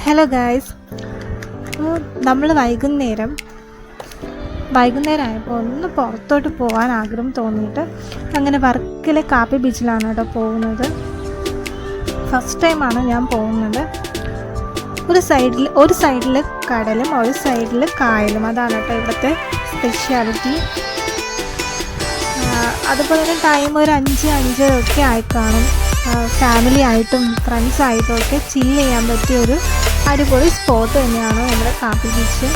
Hello guys, നമ്മൾ വൈകുന്നേരമായപ്പോൾ ഒന്ന് പുറത്തോട്ട് പോകാൻ ആഗ്രഹം തോന്നിയിട്ട് അങ്ങനെ വർക്കലെ കാപ്പി ബീച്ചിലാണ് കേട്ടോ പോകുന്നത്. ഫസ്റ്റ് ടൈമാണ് ഞാൻ പോകുന്നത്. ഒരു സൈഡിൽ കടലും ഒരു സൈഡിൽ കായലും, അതാണ് കേട്ടോ ഇവിടുത്തെ സ്പെഷ്യാലിറ്റി. അതുപോലെ തന്നെ ടൈം ഒരു 5-5:30 ഒക്കെ ആയി കാണും. ഫാമിലി ആയിട്ടും ഫ്രണ്ട്സായിട്ടും ഒക്കെ ചില്ല് ചെയ്യാൻ പറ്റിയ ഒരു അടിപൊളി സ്പോട്ട് തന്നെയാണ് നമ്മുടെ കാപ്പി ബീച്ച്.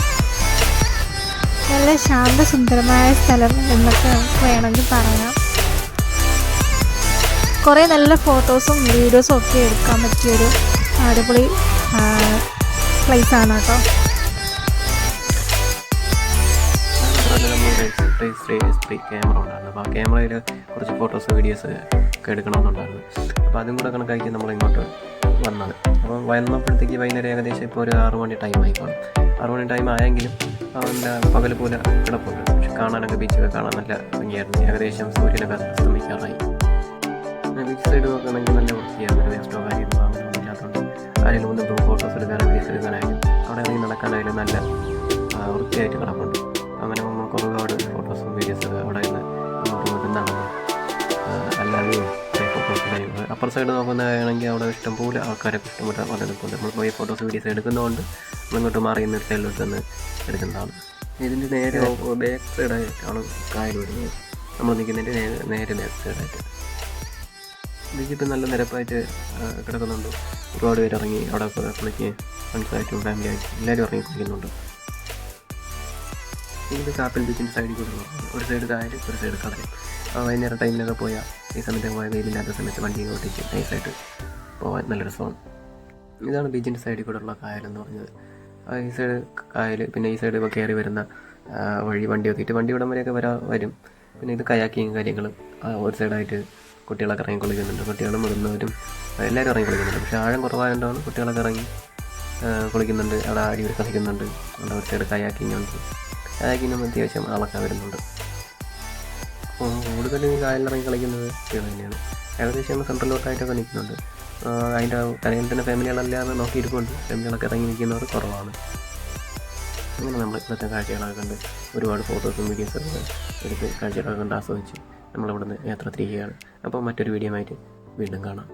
നല്ല ശാന്തസുന്ദരമായ സ്ഥലം എന്നൊക്കെ നമുക്ക് വേണമെങ്കിൽ പറയാം. കുറേ നല്ല ഫോട്ടോസും വീഡിയോസും ഒക്കെ എടുക്കാൻ പറ്റിയൊരു അടിപൊളി പ്ലേസാണ് കേട്ടോ. ക്യാമറ ഉണ്ടായിരുന്നു. അപ്പോൾ ആ ക്യാമറയിൽ കുറച്ച് ഫോട്ടോസ് വീഡിയോസ് ഒക്കെ എടുക്കണമെന്നുണ്ടായിരുന്നു. അപ്പോൾ അതും കൂടെ കണക്കാക്കി നമ്മളിങ്ങോട്ട് വന്നത്. അപ്പോൾ വന്നപ്പോഴത്തേക്ക് വൈകുന്നേരം ഏകദേശം ഇപ്പോൾ ഒരു 6 മണി ടൈം ആയിക്കോളും. 6 മണി ടൈം ആയെങ്കിലും എന്താ പകൽ പോലെ കിടപ്പുണ്ട്. പക്ഷെ കാണാനൊക്കെ ബീച്ചൊക്കെ കാണാൻ നല്ല ഭംഗിയായിരുന്നു. ഏകദേശം സൂര്യനൊക്കെ അസ്തമിക്കാറായി. ബീച്ച് സൈഡ് നോക്കുകയാണെങ്കിൽ നല്ല വൃത്തിയാണ്. ഒരു വേസ്റ്റോ കാര്യങ്ങളോ അങ്ങനെയൊന്നും ഇല്ലാത്തതുകൊണ്ട് ആരെങ്കിലും ഒന്നും ഫോട്ടോസ് എടുക്കാനോ വീഡിയോസ് എടുക്കാനായാലും അവിടെ ഇറങ്ങി നടക്കാനായാലും നല്ല വൃത്തിയായിട്ട് കിടപ്പുണ്ട്. അങ്ങനെ ഒരുപാട് ഫോട്ടോസും വീഡിയോസൊക്കെ അവിടെ നിന്ന് ഇങ്ങോട്ടും നടന്നു. അല്ലാതെ അപ്പർ സൈഡ് നോക്കുന്നതാണെങ്കിൽ അവിടെ ഇഷ്ടംപോലെ ആൾക്കാരൊക്കെ ഇഷ്ടംപോലെ വന്ന് നിൽക്കുന്നുണ്ട്. നമ്മൾ പോയി ഫോട്ടോസ് വീഡിയോസ് എടുക്കുന്നതുകൊണ്ട് നമ്മളിങ്ങോട്ട് മാറി നിന്ന് സൈഡിലോട്ട് നിന്ന് എടുക്കുന്നതാണ്. ഇതിൻ്റെ നേരെ ബാക്ക് സൈഡായിട്ടാണ് കായൽ വരുന്നത്. നമ്മൾ നിൽക്കുന്നതിൻ്റെ നേരെ ബാക്ക് സൈഡായിട്ട്. ബീച്ചിപ്പോൾ നല്ല നിരപ്പായിട്ട് കിടക്കുന്നുണ്ട്. ഒരുപാട് പേര് ഇറങ്ങി അവിടെ കുളിക്കുകയും ഫ്രണ്ട്സായിട്ടും ഫാമിലി ആയിട്ടും എല്ലാവരും ഇറങ്ങി കുളിക്കുന്നുണ്ട്. ഇത് കാപ്പിൽ ബീച്ചിൻ്റെ സൈഡിൽ കൂടെ ഒരു സൈഡ് കായൽ ഒരു സൈഡ് കടൽ. വൈകുന്നേരം ടൈമിലൊക്കെ പോയാൽ ഈ സമയത്ത് പോയ വെയിലില്ലാത്ത സമയത്ത് വണ്ടി ഓട്ടിച്ച് നൈസായിട്ട് പോകാൻ നല്ല രസമാണ്. ഇതാണ് ബീച്ചിൻ്റെ സൈഡിൽ കൂടെ ഉള്ള കായലെന്ന് പറഞ്ഞത്. ഈ സൈഡ് കായൽ, പിന്നെ ഈ സൈഡ് ഇപ്പോൾ കയറി വരുന്ന വഴി വണ്ടി ഒത്തിയിട്ട് വണ്ടി ഇവിടം വരെയൊക്കെ വരും. പിന്നെ ഇത് കയാക്കിങ് കാര്യങ്ങളും ഒരു സൈഡായിട്ട് കുട്ടികളൊക്കെ ഇറങ്ങി കുളിക്കുന്നുണ്ട്. കുട്ടികളും മുതിർന്നവരും എല്ലാവരും ഇറങ്ങി കുളിക്കുന്നുണ്ട്. പക്ഷേ ആഴം കുറവായതുകൊണ്ടാണ് കുട്ടികളൊക്കെ ഇറങ്ങി കുളിക്കുന്നുണ്ട്. അവിടെ ആടി കളിക്കുന്നുണ്ട്. അവിടെ ഒരു സൈഡ് കയാക്കിങ് ഉണ്ട്. കയാക്കിനും അത്യാവശ്യം ആളൊക്കെ വരുന്നുണ്ട്. കൂടുതലും കായലിറങ്ങി കളിക്കുന്നത് കുട്ടികൾ തന്നെയാണ്. ഏകദേശം സെൻട്രലോട്ടായിട്ടൊക്കെ നിൽക്കുന്നുണ്ട്. അതിൻ്റെ കരയിൽ തന്നെ ഫാമിലികളല്ലാതെ നോക്കിയിരിക്കുന്നുണ്ട്. ഫാമിലികളൊക്കെ ഇറങ്ങി നിൽക്കുന്നവർ കുറവാണ്. അങ്ങനെ നമ്മൾ ഇപ്പോഴത്തെ കാഴ്ചകളൊക്കെ കണ്ട് ഒരുപാട് ഫോട്ടോസും വീഡിയോസൊക്കെ എടുത്ത് കാഴ്ചകളൊക്കെ കണ്ട് ആസ്വദിച്ച് നമ്മളിവിടെ നിന്ന് യാത്ര തിരിക്കുകയാണ്. അപ്പോൾ മറ്റൊരു വീഡിയോ ആയിട്ട് വീണ്ടും കാണാം.